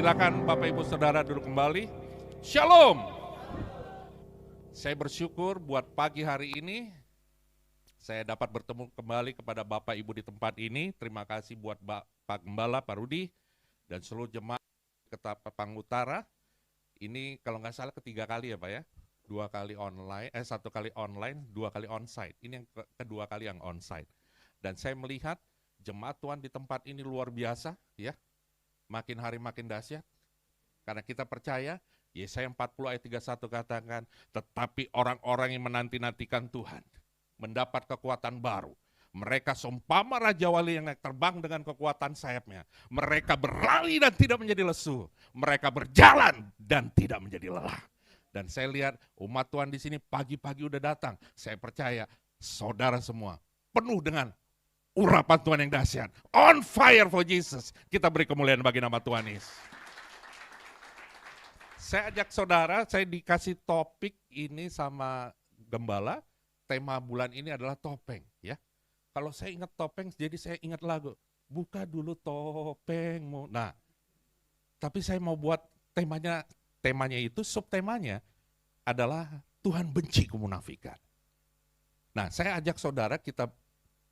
Silakan Bapak Ibu Saudara duduk kembali. Shalom. Saya bersyukur buat pagi hari ini saya dapat bertemu kembali kepada Bapak Ibu di tempat ini. Terima kasih buat Pak Gembala, Pak Rudi, dan seluruh jemaat Ketapang Utara. Ini kalau nggak salah ketiga kali ya Pak ya. 1 kali online, 2 kali onsite. Ini yang kedua kali yang onsite. Dan saya melihat jemaat Tuhan di tempat ini luar biasa ya. Makin hari makin dahsyat. Karena kita percaya, Yesaya 40 ayat 31 katakan, tetapi orang-orang yang menanti-nantikan Tuhan mendapat kekuatan baru. Mereka seumpama Raja Wali yang naik terbang dengan kekuatan sayapnya. Mereka berlari dan tidak menjadi lesu. Mereka berjalan dan tidak menjadi lelah. Dan saya lihat umat Tuhan di sini pagi-pagi udah datang. Saya percaya saudara semua penuh dengan urapan Tuhan yang dahsyat. On fire for Jesus. Kita beri kemuliaan bagi nama Tuhan Yesus. Saya ajak saudara, saya dikasih topik ini sama Gembala. Tema bulan ini adalah topeng. Ya. Kalau saya ingat topeng, jadi saya ingat lagu. Buka dulu topengmu. Nah, tapi saya mau buat temanya itu, subtemanya adalah Tuhan benci kemunafikan. Nah, saya ajak saudara kita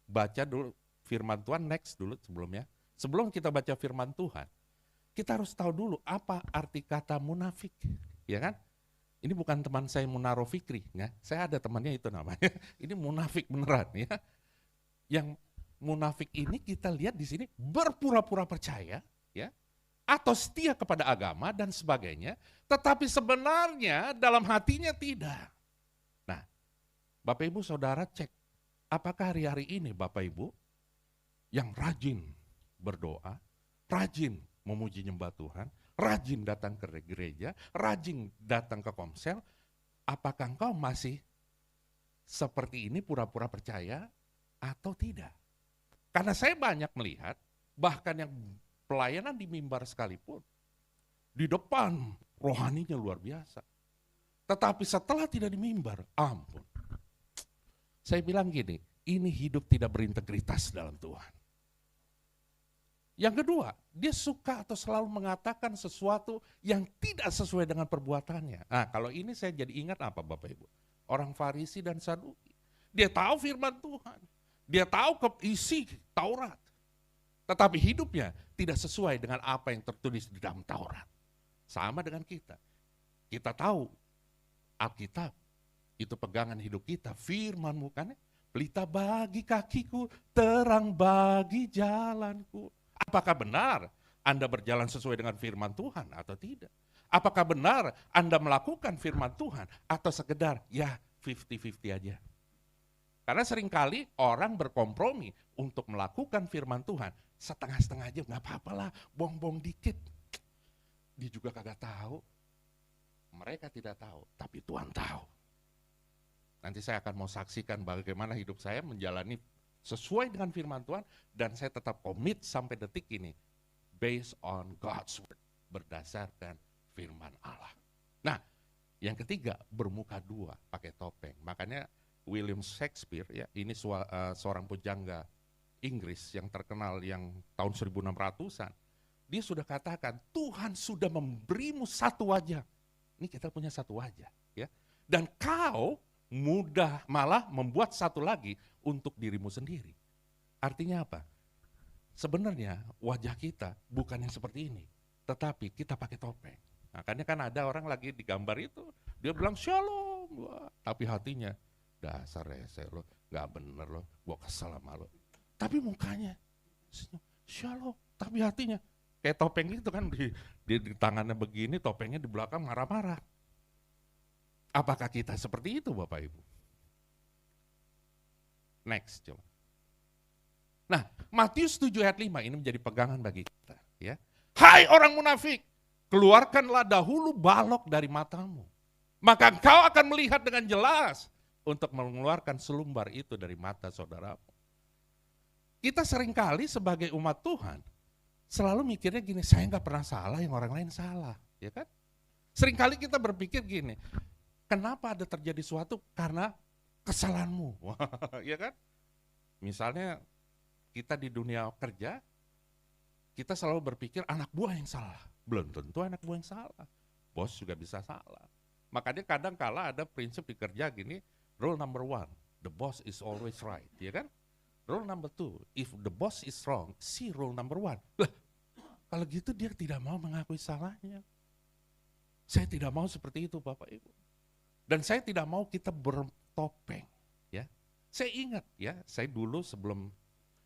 baca dulu firman Tuhan next dulu sebelumnya. Sebelum kita baca firman Tuhan, kita harus tahu dulu apa arti kata munafik, ya kan? Ini bukan teman saya Munaro Fikri, ya. Saya ada temannya itu namanya. Ini munafik beneran, ya. Yang munafik ini kita lihat di sini berpura-pura percaya, ya, atau setia kepada agama dan sebagainya, tetapi sebenarnya dalam hatinya tidak. Nah, Bapak Ibu Saudara cek. Apakah hari-hari ini Bapak Ibu yang rajin berdoa, rajin memuji nyembah Tuhan, rajin datang ke gereja, rajin datang ke komsel, apakah engkau masih seperti ini pura-pura percaya atau tidak? Karena saya banyak melihat, bahkan yang pelayanan di mimbar sekalipun, di depan rohaninya luar biasa. Tetapi setelah tidak di mimbar, ampun. Saya bilang gini, ini hidup tidak berintegritas dalam Tuhan. Yang kedua, dia suka atau selalu mengatakan sesuatu yang tidak sesuai dengan perbuatannya. Nah, kalau ini saya jadi ingat apa Bapak Ibu? Orang Farisi dan Saduki. Dia tahu firman Tuhan. Dia tahu isi Taurat. Tetapi hidupnya tidak sesuai dengan apa yang tertulis di dalam Taurat. Sama dengan kita. Kita tahu Alkitab. Itu pegangan hidup kita, firman-Mu kan, pelita bagi kakiku, terang bagi jalanku. Apakah benar Anda berjalan sesuai dengan firman Tuhan atau tidak? Apakah benar Anda melakukan firman Tuhan atau sekedar ya 50-50 aja? Karena seringkali orang berkompromi untuk melakukan firman Tuhan, setengah-setengah aja, nggak apa-apa lah, bong-bong dikit. Dia juga kagak tahu, mereka tidak tahu, tapi Tuhan tahu. Nanti saya akan mau saksikan bagaimana hidup saya menjalani sesuai dengan firman Tuhan dan saya tetap komit sampai detik ini based on God's word, berdasarkan firman Allah. Nah, yang ketiga bermuka dua, pakai topeng. Makanya William Shakespeare ya, ini seorang pujangga Inggris yang terkenal yang tahun 1600-an. Dia sudah katakan, Tuhan sudah memberimu satu wajah. Ini kita punya satu wajah, ya. Dan kau mudah malah membuat satu lagi untuk dirimu sendiri. Artinya apa? Sebenarnya wajah kita bukan yang seperti ini, tetapi kita pakai topeng. Makanya kan ada orang lagi di gambar itu, dia bilang shalom, tapi hatinya dasar rese lo, gak bener lo, gua kesel sama lo. Tapi mukanya shalom, tapi hatinya kayak topeng itu kan di tangannya begini, topengnya di belakang marah-marah. Apakah kita seperti itu Bapak Ibu? Next coba. Nah, Matius 7 ayat 5 ini menjadi pegangan bagi kita. Ya. Hai orang munafik, keluarkanlah dahulu balok dari matamu. Maka engkau akan melihat dengan jelas untuk mengeluarkan selumbar itu dari mata saudaramu. Kita seringkali sebagai umat Tuhan, selalu mikirnya gini, saya nggak pernah salah, yang orang lain salah. Ya kan? Seringkali kita berpikir gini, kenapa ada terjadi sesuatu? Karena kesalahanmu, ya kan? Misalnya kita di dunia kerja, Kita selalu berpikir anak buah yang salah. Belum tentu anak buah yang salah. Bos juga bisa salah. Makanya kadang kala ada prinsip di kerja gini, rule number 1, the boss is always right, ya kan? Rule number 2, if the boss is wrong, see rule number 1. Lah, kalau gitu dia tidak mau mengakui salahnya. Saya tidak mau seperti itu Bapak Ibu. Dan saya tidak mau kita bertopeng, ya. Saya ingat ya, saya dulu sebelum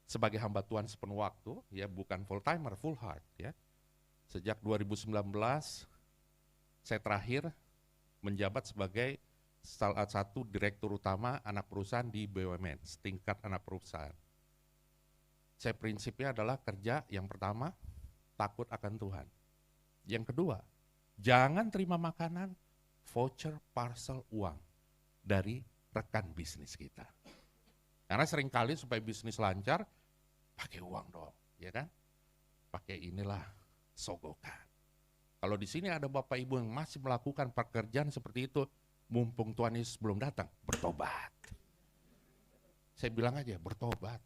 sebagai hamba Tuhan sepenuh waktu, ya bukan full timer, full heart, ya. Sejak 2019 saya terakhir menjabat sebagai salah satu direktur utama anak perusahaan di BUMN, setingkat anak perusahaan. Saya prinsipnya adalah kerja yang pertama, takut akan Tuhan. Yang kedua, jangan terima makanan, voucher, parcel, uang dari rekan bisnis kita. Karena seringkali supaya bisnis lancar, pakai uang dong, ya kan? Pakai inilah sogokan. Kalau di sini ada Bapak Ibu yang masih melakukan pekerjaan seperti itu, mumpung Tuhan Yesus belum datang, bertobat. Saya bilang aja, bertobat.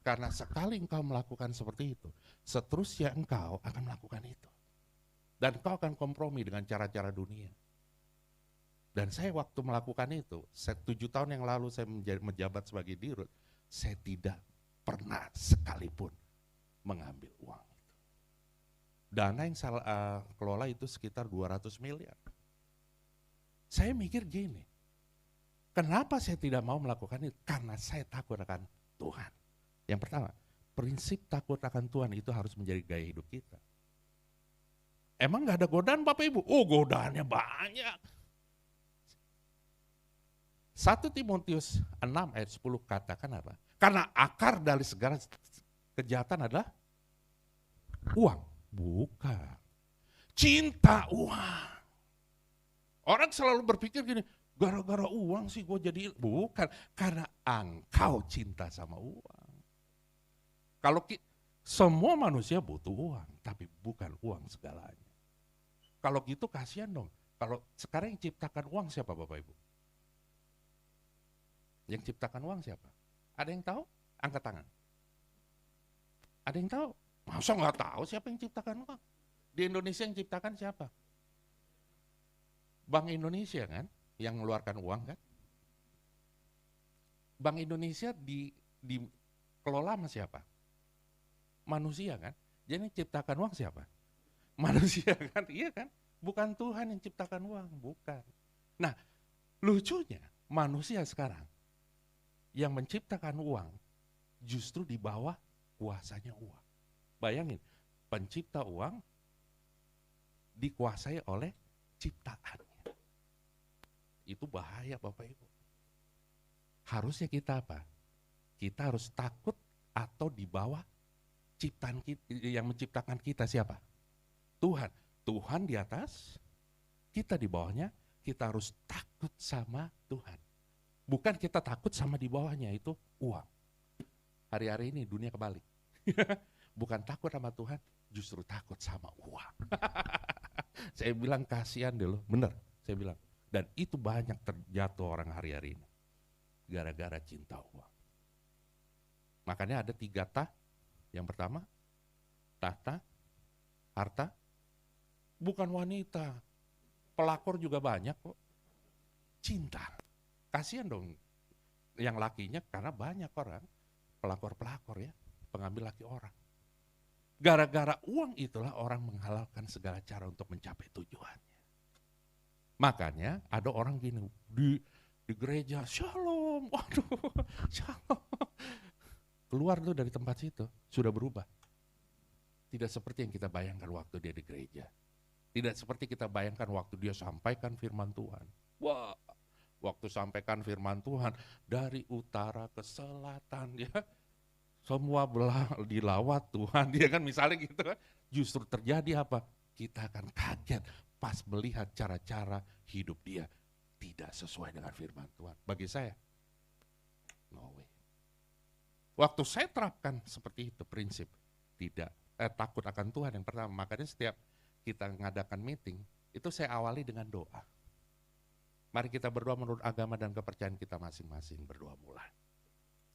Karena sekali engkau melakukan seperti itu, seterusnya engkau akan melakukan itu. Dan engkau akan kompromi dengan cara-cara dunia. Dan saya waktu melakukan itu, 7 tahun yang lalu saya menjabat sebagai dirut, saya tidak pernah sekalipun mengambil uang itu. Dana yang saya kelola itu sekitar 200 miliar. Saya mikir gini, kenapa saya tidak mau melakukan itu? Karena saya takut akan Tuhan. Yang pertama, prinsip takut akan Tuhan itu harus menjadi gaya hidup kita. Emang gak ada godaan Bapak Ibu? Oh, godaannya banyak. 1 Timotius 6 ayat 10 katakan apa? Karena akar dari segala kejahatan adalah uang. Bukan. Cinta uang. Orang selalu berpikir gini, gara-gara uang sih gue jadi, bukan. Karena engkau cinta sama uang. Kalau semua manusia butuh uang, tapi bukan uang segalanya. Kalau gitu kasihan dong. Kalau sekarang yang ciptakan uang siapa Bapak Ibu? Yang ciptakan uang siapa? Ada yang tahu? Angkat tangan. Ada yang tahu? Masa nggak tahu siapa yang ciptakan uang? Di Indonesia yang ciptakan siapa? Bank Indonesia kan, yang mengeluarkan uang kan? Bank Indonesia dikelola sama siapa? Manusia kan? Jadi yang ciptakan uang siapa? Manusia kan? Iya kan? Bukan Tuhan yang ciptakan uang, bukan. Nah, lucunya manusia sekarang yang menciptakan uang justru di bawah kuasanya uang. Bayangin, pencipta uang dikuasai oleh ciptaannya. Itu bahaya Bapak Ibu. Harusnya kita apa? Kita harus takut atau di bawah ciptaan kita, yang menciptakan kita siapa? Tuhan. Tuhan di atas, kita di bawahnya, kita harus takut sama Tuhan. Bukan kita takut sama di bawahnya, itu uang. Hari-hari ini dunia kebalik. Bukan takut sama Tuhan, justru takut sama uang. Saya bilang kasihan deh loh, bener saya bilang. Dan itu banyak terjatuh orang hari-hari ini. Gara-gara cinta uang. Makanya ada 3 tah. Yang pertama, tahta, harta, bukan wanita. Pelakor juga banyak kok. Cinta. Kasihan dong yang lakinya karena banyak orang. Pelakor-pelakor ya, pengambil laki orang. Gara-gara uang itulah orang menghalalkan segala cara untuk mencapai tujuannya. Makanya ada orang gini, di gereja, shalom, waduh, shalom. Keluar tuh dari tempat situ, sudah berubah. Tidak seperti yang kita bayangkan waktu dia di gereja. Tidak seperti kita bayangkan waktu dia sampaikan firman Tuhan. Wah, waktu sampaikan firman Tuhan dari utara ke selatan ya. Semua belah dilawat Tuhan, dia kan misalnya gitu kan. Justru terjadi apa? Kita akan kaget pas melihat cara-cara hidup dia tidak sesuai dengan firman Tuhan. Bagi saya, no way. Waktu saya terapkan seperti itu prinsip, tidak takut akan Tuhan yang pertama. Makanya setiap kita mengadakan meeting, itu saya awali dengan doa. Mari kita berdoa menurut agama dan kepercayaan kita masing-masing, berdoa mulai.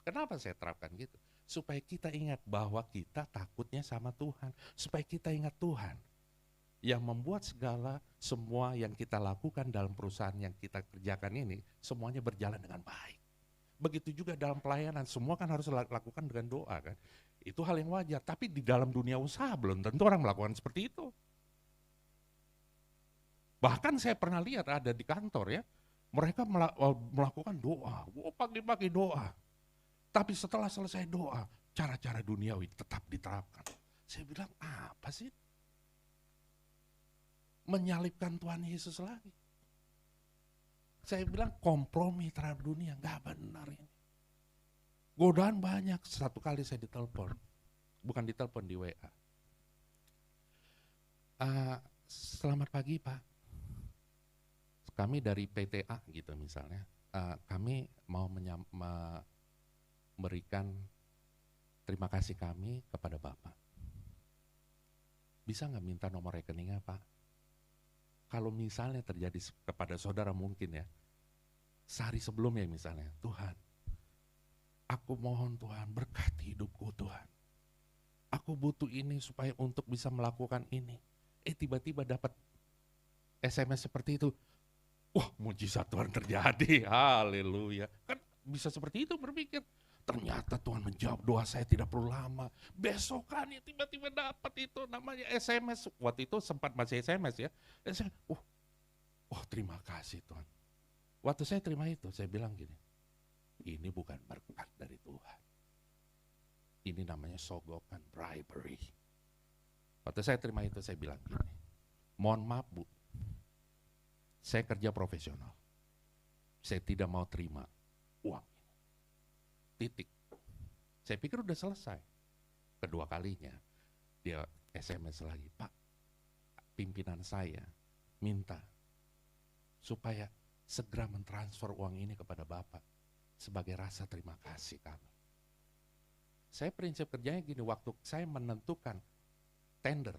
Kenapa saya terapkan gitu? Supaya kita ingat bahwa kita takutnya sama Tuhan. Supaya kita ingat Tuhan yang membuat semua yang kita lakukan dalam perusahaan yang kita kerjakan ini, semuanya berjalan dengan baik. Begitu juga dalam pelayanan, semua kan harus lakukan dengan doa kan. Itu hal yang wajar, tapi di dalam dunia usaha belum tentu orang melakukan seperti itu. Bahkan saya pernah lihat ada di kantor ya, mereka melakukan doa, pagi-pagi doa. Tapi setelah selesai doa, cara-cara duniawi tetap diterapkan. Saya bilang, apa sih? Menyalibkan Tuhan Yesus lagi. Saya bilang kompromi terhadap dunia, nggak benar ini. Godaan banyak. Satu kali saya ditelepon, bukan ditelepon, di WA. Selamat pagi Pak, kami dari PTA gitu misalnya, kami mau memberikan terima kasih kami kepada Bapak. Bisa nggak minta nomor rekeningnya Pak? Kalau misalnya terjadi kepada saudara mungkin ya, sehari sebelumnya misalnya, Tuhan, aku mohon Tuhan berkati hidupku Tuhan. Aku butuh ini supaya untuk bisa melakukan ini. Tiba-tiba dapat SMS seperti itu. Wah, mujizat Tuhan terjadi. Haleluya. Kan bisa seperti itu berpikir. Ternyata Tuhan menjawab doa saya tidak perlu lama. Besokannya tiba-tiba dapat itu namanya SMS. Waktu itu sempat masih SMS ya. Terima kasih Tuhan. Waktu saya terima itu, saya bilang gini, ini bukan berkat dari Tuhan. Ini namanya sogokan, bribery. Waktu saya terima itu, saya bilang gini, mohon maaf Bu, saya kerja profesional. Saya tidak mau terima uang ini. Titik. Saya pikir udah selesai. Kedua kalinya, dia SMS lagi, Pak, pimpinan saya minta supaya segera mentransfer uang ini kepada Bapak sebagai rasa terima kasih kami. Saya prinsip kerjanya gini, waktu saya menentukan tender,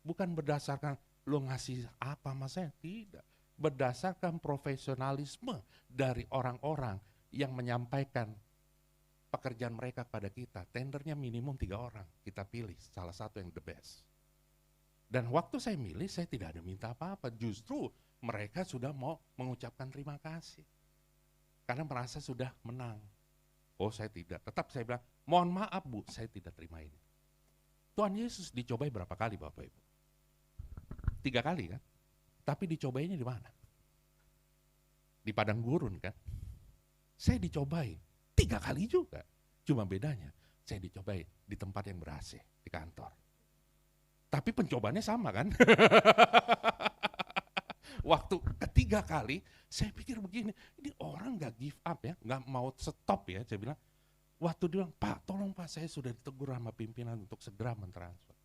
bukan berdasarkan lo ngasih apa sama saya, tidak. Berdasarkan profesionalisme dari orang-orang yang menyampaikan pekerjaan mereka kepada kita. Tendernya minimum 3 orang, kita pilih salah satu yang the best. Dan waktu saya milih, saya tidak ada minta apa-apa, justru mereka sudah mau mengucapkan terima kasih. Karena merasa sudah menang. Oh saya tidak, tetap saya bilang, mohon maaf Bu, saya tidak terima ini. Tuhan Yesus dicobai berapa kali Bapak Ibu? 3 kali kan? Tapi dicobainya di mana? Di padang gurun kan? Saya dicobai 3 kali juga. Cuma bedanya, saya dicobai di tempat yang ber-AC, di kantor. Tapi pencobaannya sama kan? Waktu ketiga kali, saya pikir begini, ini orang gak give up ya, gak mau stop ya, saya bilang. Waktu dia bilang, Pak tolong Pak, saya sudah ditegur sama pimpinan untuk segera mentransfer.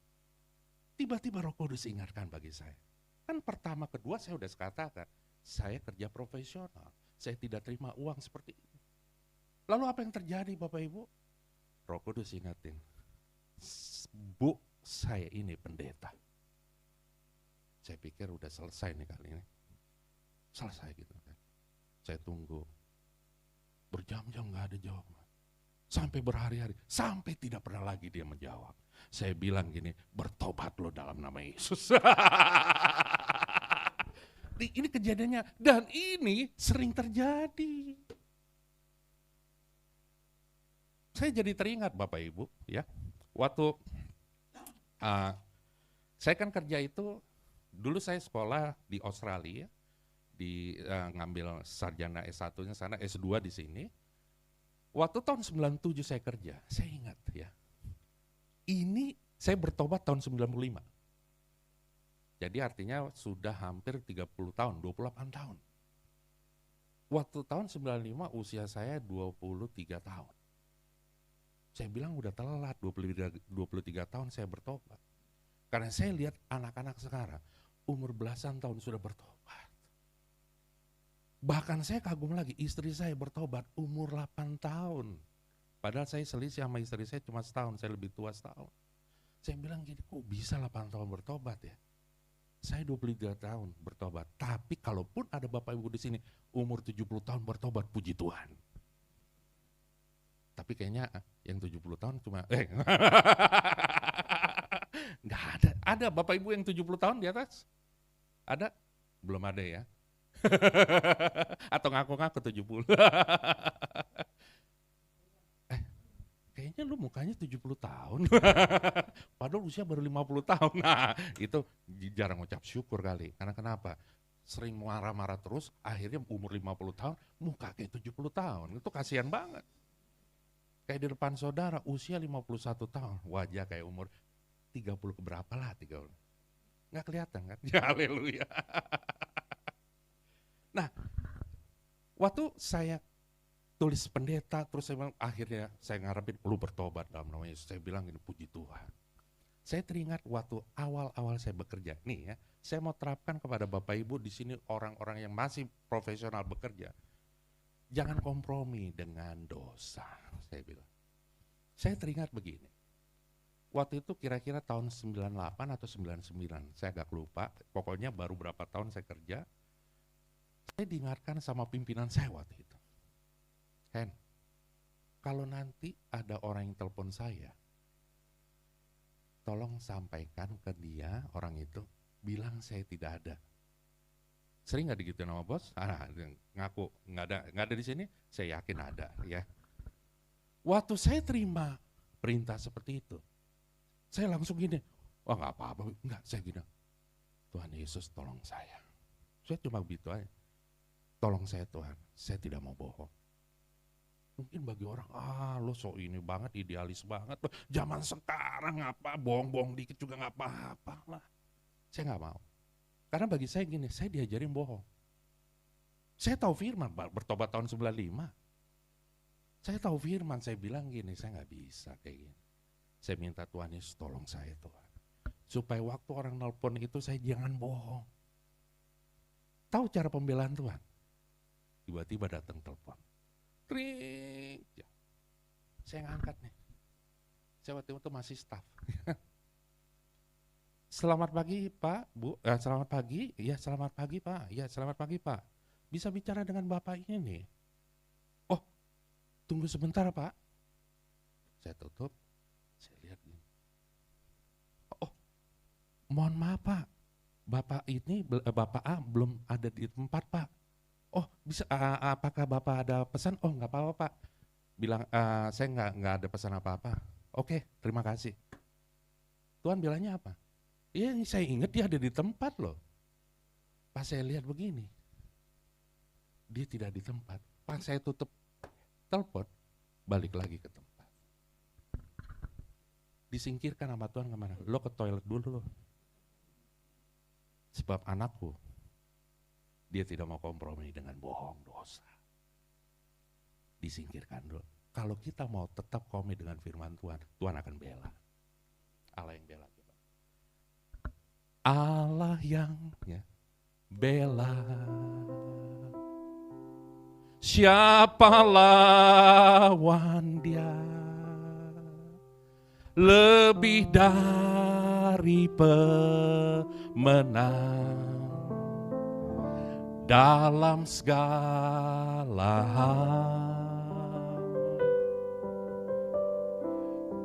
Tiba-tiba Roh Kudus ingatkan bagi saya. Kan pertama kedua saya udah katakan, saya kerja profesional, saya tidak terima uang seperti ini. Lalu apa yang terjadi Bapak Ibu? Roh Kudus ingatin, Bu, saya ini pendeta. Saya pikir udah selesai nih kali ini. Selesai gitu kan. Saya tunggu. Berjam-jam gak ada jawaban. Sampai berhari-hari, sampai tidak pernah lagi dia menjawab. Saya bilang gini, bertobat lo dalam nama Yesus. Ini kejadiannya, dan ini sering terjadi. Saya jadi teringat Bapak Ibu, ya. Waktu saya kan kerja itu, dulu saya sekolah di Australia, ngambil sarjana S1-nya sana, S2 di sini. Waktu tahun 97 saya kerja, saya ingat ya. Ini saya bertobat tahun 95. Jadi artinya sudah hampir 30 tahun, 28 tahun. Waktu tahun 95 usia saya 23 tahun. Saya bilang udah telat, 23 tahun saya bertobat. Karena saya lihat anak-anak sekarang umur belasan tahun sudah bertobat. Bahkan saya kagum lagi, istri saya bertobat umur 8 tahun. Padahal saya selisih sama istri saya cuma setahun, saya lebih tua setahun. Saya bilang gini, kok bisa 8 tahun bertobat ya? Saya 23 tahun bertobat, tapi kalaupun ada Bapak Ibu di sini umur 70 tahun bertobat, puji Tuhan. tapi kayaknya yang 70 tahun cuma nggak ada. Ada Bapak Ibu yang 70 tahun di atas? Ada? Belum ada ya. Atau ngaku-ngaku 70. Kayaknya lu mukanya 70 tahun. Padahal usia baru 50 tahun. Nah, itu jarang ucap syukur kali. Karena kenapa? Sering marah-marah terus, akhirnya umur 50 tahun, muka kayak 70 tahun. Itu kasihan banget. Kayak di depan saudara, usia 51 tahun, wajah kayak umur 30 keberapa lah, 30. Nggak kelihatan kan? Ya haleluya. Nah, waktu saya tulis pendeta, terus saya bilang, akhirnya saya ngarepin lu bertobat dalam nama Yesus. Saya bilang gini, puji Tuhan. Saya teringat waktu awal-awal saya bekerja. Nih ya, saya mau terapkan kepada Bapak Ibu di sini orang-orang yang masih profesional bekerja. Jangan kompromi dengan dosa, saya bilang. Saya teringat begini. Waktu itu kira-kira tahun 98 atau 99, saya agak lupa. Pokoknya baru berapa tahun saya kerja. Saya diingatkan sama pimpinan saya waktu itu. Hen, kalau nanti ada orang yang telepon saya, tolong sampaikan ke dia, orang itu, bilang saya tidak ada. Sering nggak digituin sama bos? Ngaku nggak ada di sini. Saya yakin ada, ya. Waktu saya terima perintah seperti itu, saya langsung gini, wah nggak apa-apa, nggak, saya gini, Tuhan Yesus tolong saya. Saya cuma begitu aja, tolong saya Tuhan, saya tidak mau bohong. Mungkin bagi orang, lo so ini banget, idealis banget, zaman sekarang apa, bohong-bohong dikit juga nggak apa-apa lah. Saya nggak mau. Karena bagi saya gini, saya diajarin bohong. Saya tahu firman, bertobat tahun 95. Saya tahu firman, saya bilang gini, saya nggak bisa kayak gini. Saya minta Tuhan Yesus tolong saya Tuhan. Supaya waktu orang nelpon itu saya jangan bohong. Tahu cara pembelaan Tuhan? Tiba-tiba datang telepon. Tring. Saya ngangkat nih. Saya waktu itu masih staff. Selamat pagi Pak, Bu. Selamat pagi. Ya, selamat pagi Pak. Ya, selamat pagi Pak. Bisa bicara dengan Bapak ini? Oh, tunggu sebentar Pak. Saya tutup. Saya lihat nih. Oh, mohon maaf Pak. Bapak ini, Bapak A belum ada di tempat Pak. Oh, bisa apakah Bapak ada pesan? Oh, nggak apa-apa Pak. Bilang saya nggak ada pesan apa-apa. Oke, terima kasih. Tuhan bilangnya apa? Iya, saya ingat dia ada di tempat loh. Pas saya lihat begini, dia tidak di tempat. Pas saya tutup telepon, balik lagi ke tempat. Disingkirkan sama Tuhan kemana? Lo ke toilet dulu lo. Sebab anakku, dia tidak mau kompromi dengan bohong dosa. Disingkirkan dulu. Kalau kita mau tetap komit dengan firman Tuhan, Tuhan akan bela. Allah yang bela. Allah yang bela. Siapa lawan dia? Lebih dari pemenang dalam segala hal.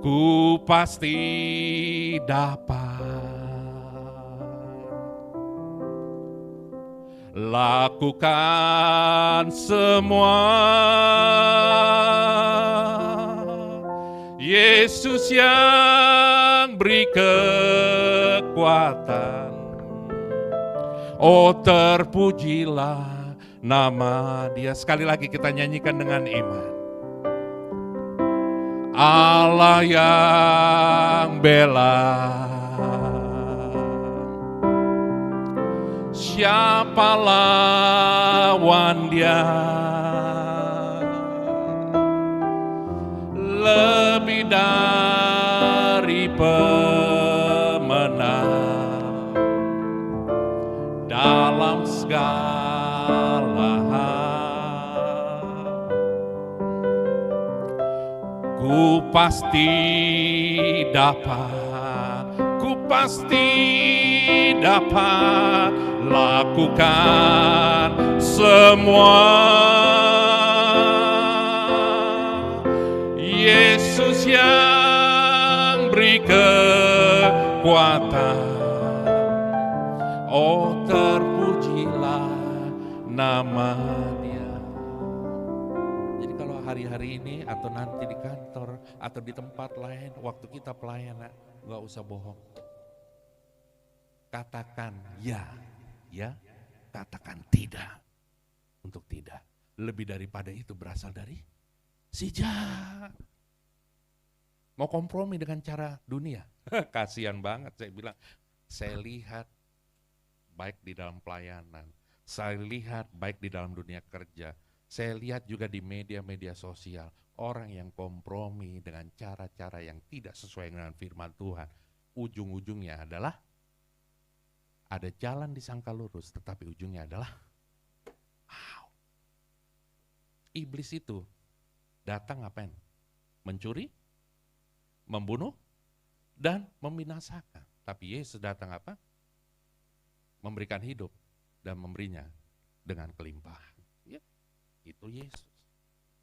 Ku pasti dapat lakukan semua. Yesus yang beri kekuatan. Oh, terpujilah nama Dia. Sekali lagi kita nyanyikan dengan iman. Allah yang bela. Siapa lawan Dia? Lebih dari pemenang dalam segala hal. Ku pasti dapat, ku pasti dapat lakukan semua. Yesus yang beri kekuatan. Oh, terpujilah nama Dia. Jadi kalau hari-hari ini atau nanti di kantor atau di tempat lain waktu kita pelayanan, nggak usah bohong. Katakan ya, katakan tidak untuk tidak. Lebih daripada itu berasal dari si jahat. Mau kompromi dengan cara dunia? Kasihan banget, saya bilang. Saya lihat baik di dalam pelayanan, saya lihat baik di dalam dunia kerja, saya lihat juga di media-media sosial, orang yang kompromi dengan cara-cara yang tidak sesuai dengan firman Tuhan, ujung-ujungnya adalah ada jalan disangka lurus, tetapi ujungnya adalah iblis itu datang ngapain? Mencuri, membunuh, dan membinasakan. Tapi Yesus datang apa? Memberikan hidup dan memberinya dengan kelimpahan. Ya, itu Yesus.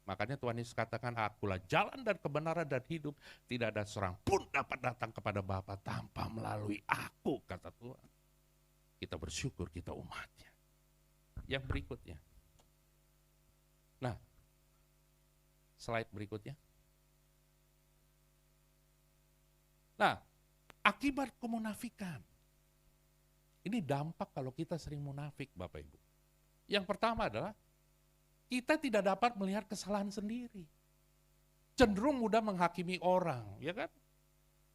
Makanya Tuhan Yesus katakan, akulah jalan dan kebenaran dan hidup. Tidak ada seorang pun dapat datang kepada Bapa tanpa melalui aku, kata Tuhan. Kita bersyukur kita umatnya. Yang berikutnya. Nah, slide berikutnya. Nah, akibat kemunafikan. Ini dampak kalau kita sering munafik, Bapak Ibu. Yang pertama adalah kita tidak dapat melihat kesalahan sendiri. Cenderung mudah menghakimi orang, ya kan?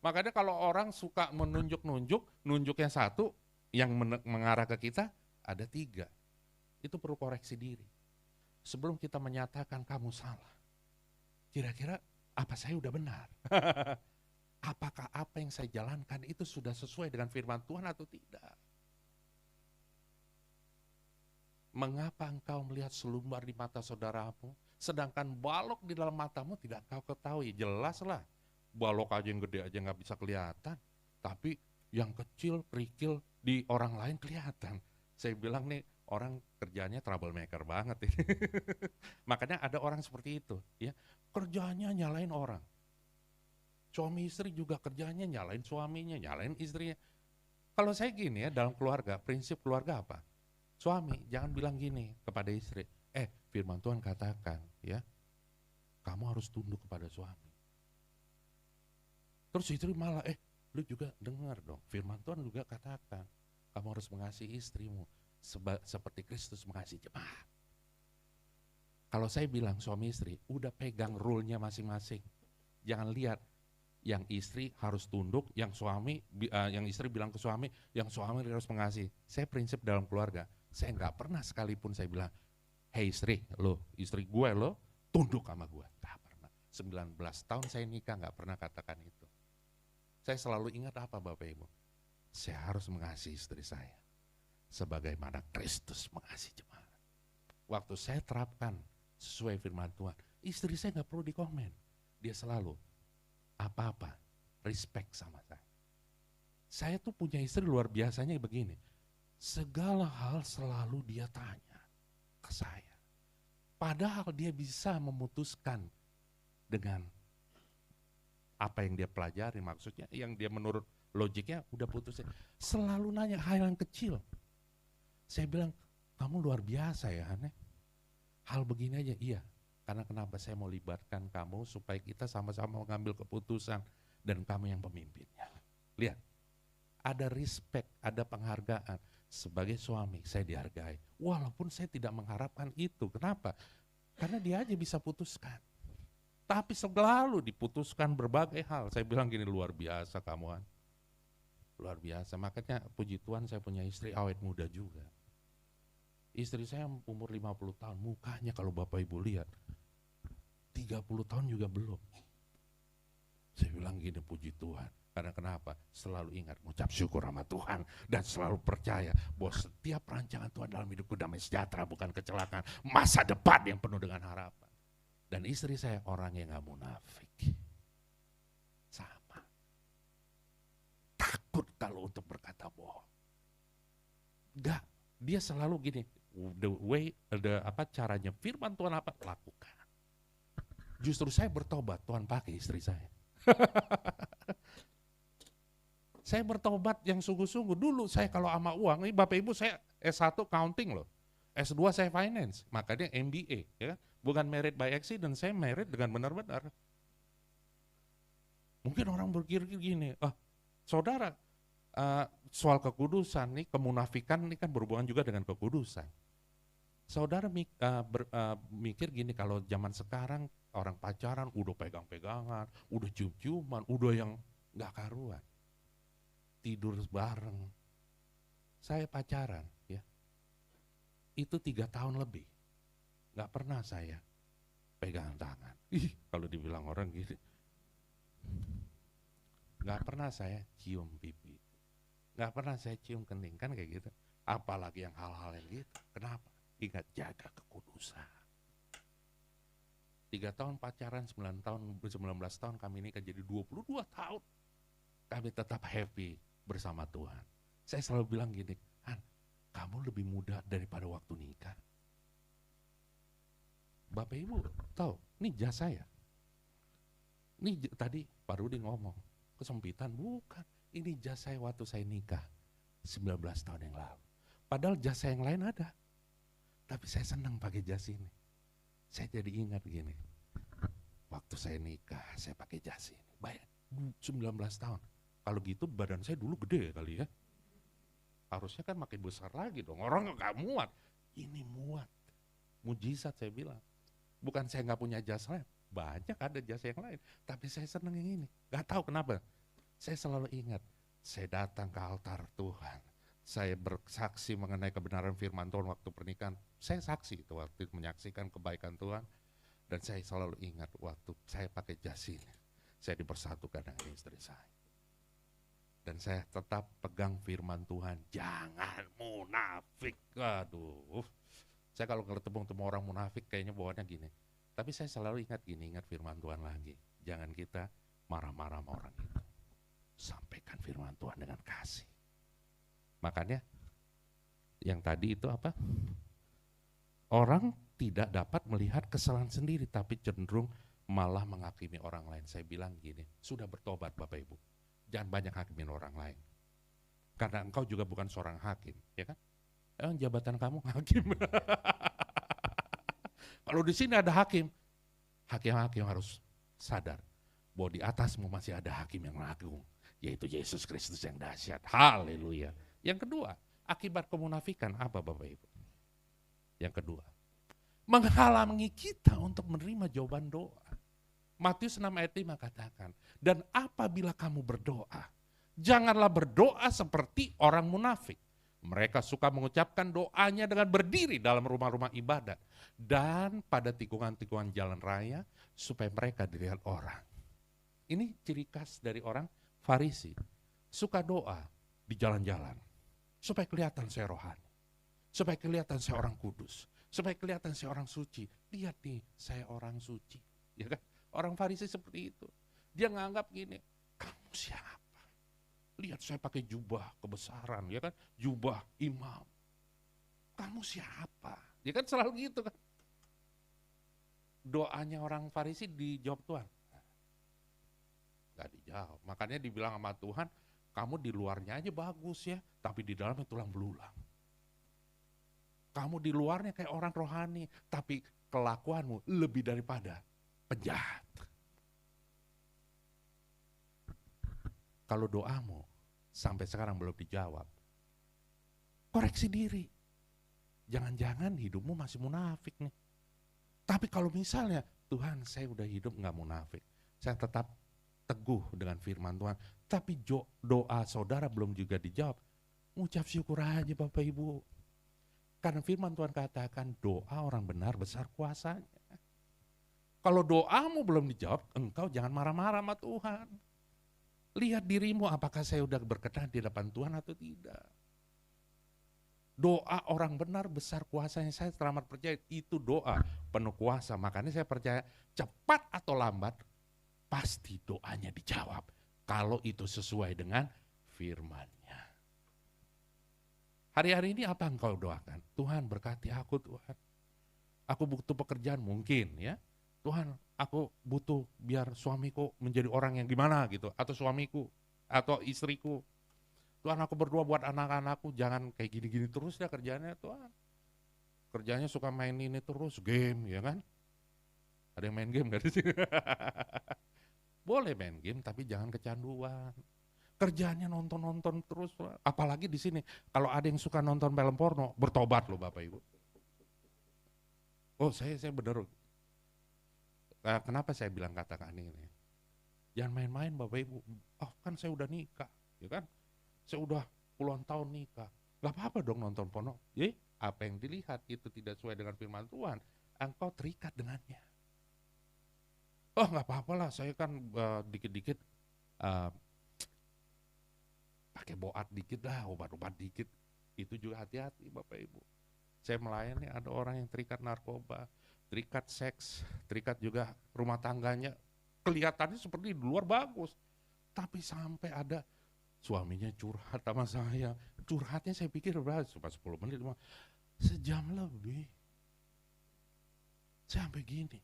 Makanya kalau orang suka menunjuk-nunjuk, nunjuknya satu, yang mengarah ke kita ada 3. Itu perlu koreksi diri. Sebelum kita menyatakan kamu salah, kira-kira apa saya udah benar? Apakah apa yang saya jalankan itu sudah sesuai dengan firman Tuhan atau tidak? Mengapa engkau melihat selumbar di mata saudaramu, sedangkan balok di dalam matamu tidak kau ketahui? Jelaslah, balok aja yang gede aja nggak bisa kelihatan, tapi yang kecil, kerikil di orang lain kelihatan. Saya bilang nih, orang kerjanya troublemaker banget ini. Makanya ada orang seperti itu, ya, kerjanya nyalain orang. Suami istri juga kerjanya nyalain suaminya, nyalain istrinya. Kalau saya gini ya, dalam keluarga, prinsip keluarga apa? Suami jangan bilang gini kepada istri, firman Tuhan katakan ya, kamu harus tunduk kepada suami. Terus istri malah, lu juga dengar dong, firman Tuhan juga katakan, kamu harus mengasihi istrimu seperti Kristus mengasihi jemaat. Kalau saya bilang suami istri, udah pegang rule-nya masing-masing. Jangan lihat yang istri harus tunduk, yang istri bilang ke suami, yang suami harus mengasihi. Saya prinsip dalam keluarga, saya nggak pernah sekalipun saya bilang, hey istri, istri gue tunduk sama gue. Nggak pernah. 19 tahun saya nikah nggak pernah katakan itu. Saya selalu ingat apa Bapak Ibu? Saya harus mengasihi istri saya sebagaimana Kristus mengasihi jemaat. Waktu saya terapkan sesuai firman Tuhan, istri saya nggak perlu dikomen. Dia selalu apa-apa respect sama saya. Saya tuh punya istri luar biasanya begini. Segala hal selalu dia tanya ke saya. Padahal dia bisa memutuskan dengan apa yang dia pelajari, maksudnya yang dia menurut logiknya udah putusin. Selalu nanya hal yang kecil. Saya bilang, kamu luar biasa ya aneh. Hal begini aja, iya. Karena kenapa saya mau libatkan kamu supaya kita sama-sama mengambil keputusan dan kamu yang pemimpinnya. Lihat, ada respect, ada penghargaan. Sebagai suami saya dihargai, walaupun saya tidak mengharapkan itu. Kenapa? Karena dia aja bisa putuskan. Tapi selalu diputuskan berbagai hal. Saya bilang gini, luar biasa kamu kan. Luar biasa, makanya puji Tuhan saya punya istri awet muda juga. Istri saya umur 50 tahun, mukanya kalau Bapak Ibu lihat 30 tahun juga belum. Saya bilang gini, puji Tuhan. Karena kenapa? Selalu ingat mengucap syukur sama Tuhan dan selalu percaya bahwa setiap rancangan Tuhan dalam hidupku damai sejahtera, bukan kecelakaan, masa depan yang penuh dengan harapan. Dan istri saya orang yang gak munafik. Sama. Takut kalau untuk berkata bohong. Enggak, dia selalu gini, caranya firman Tuhan apa? Lakukan. Justru saya bertobat, Tuhan pakai istri saya. Saya bertobat yang sungguh-sungguh. Dulu saya kalau sama uang, ini Bapak Ibu saya S1 accounting loh. S2 saya finance, makanya MBA. Ya. Bukan married by accident, saya married dengan benar-benar. Mungkin orang berpikir gini, saudara, soal kekudusan nih, kemunafikan ini kan berhubungan juga dengan kekudusan. Saudara mikir gini, kalau zaman sekarang orang pacaran udah pegang-pegangan, udah cium-ciuman, udah yang gak karuan. Tidur bareng. Saya pacaran ya, itu 3 tahun lebih. Gak pernah saya pegang tangan. Kalau dibilang orang gini. Gak pernah saya cium pipi. Gak pernah saya cium kening, kan kayak gitu. Apalagi yang hal-hal yang gitu. Kenapa? Ingat, jaga kekudusan. 3 tahun pacaran, 19 tahun kami nikah, jadi 22 tahun. Kami tetap happy bersama Tuhan. Saya selalu bilang gini, Han, kamu lebih muda daripada waktu nikah. Bapak Ibu tahu, ini jas saya. Ini tadi Pak Rudi ngomong, kesempitan, bukan. Ini jas saya waktu saya nikah, 19 tahun yang lalu. Padahal jas saya yang lain ada. Tapi saya senang pakai jas ini. Saya jadi ingat gini, waktu saya nikah, saya pakai jas ini. Bayar 19 tahun. Kalau gitu badan saya dulu gede kali ya. Harusnya kan makin besar lagi dong. Orang gak muat. Ini muat. Mujizat saya bilang. Bukan saya gak punya jas lain. Banyak ada jas yang lain. Tapi saya senang yang ini. Gak tahu kenapa. Saya selalu ingat. Saya datang ke altar Tuhan. Saya bersaksi mengenai kebenaran firman Tuhan waktu pernikahan. Saya saksi itu waktu menyaksikan kebaikan Tuhan. Dan saya selalu ingat waktu saya pakai jas ini. Saya dipersatukan dengan istri saya. Dan saya tetap pegang firman Tuhan. Jangan munafik. Aduh. Saya kalau ketemu orang munafik kayaknya bawaannya gini. Tapi saya selalu ingat gini, ingat firman Tuhan lagi. Jangan kita marah-marah sama orang itu. Sampaikan firman Tuhan dengan kasih. Makanya yang tadi itu apa? Orang tidak dapat melihat kesalahan sendiri, tapi cenderung malah menghakimi orang lain. Saya bilang gini, sudah bertobat Bapak Ibu. Jangan banyak hakimin orang lain. Karena engkau juga bukan seorang hakim, ya kan? Jabatan kamu hakim. Kalau di sini ada hakim, hakim-hakim harus sadar bahwa di atasmu masih ada hakim yang agung, yaitu Yesus Kristus yang dahsyat. Haleluya. Yang kedua, akibat kemunafikan apa Bapak Ibu? Yang kedua, menghalangi kita untuk menerima jawaban doa. Matius 6 ayat 5 katakan, dan apabila kamu berdoa, janganlah berdoa seperti orang munafik. Mereka suka mengucapkan doanya dengan berdiri dalam rumah-rumah ibadat dan pada tikungan-tikungan jalan raya supaya mereka dilihat orang. Ini ciri khas dari orang Farisi. Suka doa di jalan-jalan supaya kelihatan saya rohani, supaya kelihatan saya orang kudus, supaya kelihatan saya orang suci. Lihat nih, saya orang suci. Ya kan? Orang Farisi seperti itu. Dia nganggap gini, kamu siapa? Lihat saya pakai jubah kebesaran, ya kan? Jubah imam. Kamu siapa? Dia kan selalu gitu kan. Doanya orang Farisi dijawab Tuhan. Gak dijawab. Makanya dibilang sama Tuhan, kamu di luarnya aja bagus ya, tapi di dalamnya tulang belulang. Kamu di luarnya kayak orang rohani, tapi kelakuanmu lebih daripada penjahat. Kalau doamu sampai sekarang belum dijawab, koreksi diri. Jangan-jangan hidupmu masih munafik nih. Tapi kalau misalnya, Tuhan saya udah hidup gak munafik, saya tetap teguh dengan firman Tuhan, tapi doa saudara belum juga dijawab, ucap syukur aja Bapak Ibu. Karena firman Tuhan katakan doa orang benar besar kuasanya. Kalau doamu belum dijawab, engkau jangan marah-marah sama Tuhan. Lihat dirimu apakah saya udah berkenan di depan Tuhan atau tidak. Doa orang benar besar kuasanya, saya teramat percaya itu doa penuh kuasa. Makanya saya percaya cepat atau lambat pasti doanya dijawab. Kalau itu sesuai dengan firman-Nya. Hari-hari ini apa engkau doakan? Tuhan berkati aku Tuhan. Aku butuh pekerjaan mungkin ya. Tuhan, aku butuh biar suamiku menjadi orang yang gimana gitu, atau suamiku, atau istriku. Tuhan, aku berdoa buat anak-anakku, jangan kayak gini-gini terus ya kerjanya Tuhan. Kerjanya suka main ini terus, game ya kan. Ada yang main game gak di sini? Boleh main game tapi jangan kecanduan. Kerjanya nonton-nonton terus, apalagi di sini. Kalau ada yang suka nonton film porno, bertobat loh Bapak Ibu. Oh saya bener. Nah, kenapa saya bilang katakan ini? Jangan main-main Bapak Ibu. Oh kan saya udah nikah, ya kan? Saya udah puluhan tahun nikah. Gak apa-apa dong nonton porno. Apa yang dilihat itu tidak sesuai dengan firman Tuhan, engkau terikat dengannya. Oh gak apa-apa lah, saya kan dikit-dikit pakai boat dikit lah, obat-obat dikit. Itu juga hati-hati Bapak Ibu. Saya melayani ada orang yang terikat narkoba, terikat seks, terikat juga rumah tangganya. Kelihatannya seperti di luar bagus. Tapi sampai ada suaminya curhat sama saya. Curhatnya saya pikir berapa? Cuma 10 menit, sejam lebih. Sampai gini.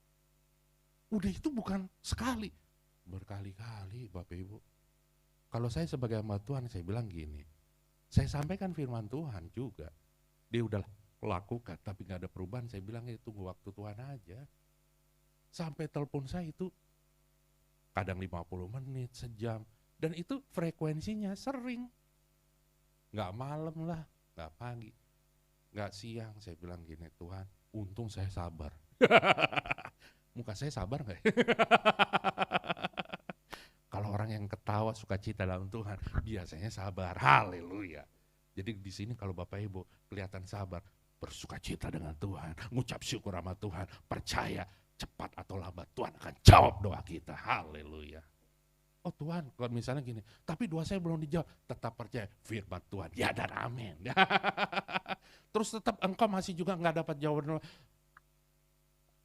Udah itu bukan sekali, berkali-kali Bapak Ibu. Kalau saya sebagai hamba Tuhan, saya bilang gini, saya sampaikan firman Tuhan juga. Dia udah lakukan, tapi gak ada perubahan. Saya bilang tunggu waktu Tuhan aja. Sampai telepon saya itu kadang 50 menit, sejam. Dan itu frekuensinya sering. Gak malam lah, gak pagi, gak siang. Saya bilang gini, Tuhan, untung saya sabar. Muka saya sabar gak ya? Kalau orang yang ketawa sukacita dalam Tuhan, biasanya sabar. Haleluya. Jadi di sini kalau Bapak Ibu kelihatan sabar, bersukacita dengan Tuhan, ngucap syukur sama Tuhan, percaya cepat atau lambat Tuhan akan jawab doa kita. Haleluya. Oh Tuhan, kalau misalnya gini, tapi doa saya belum dijawab, tetap percaya firman Tuhan, ya dan amin. Terus tetap engkau masih juga nggak dapat jawaban.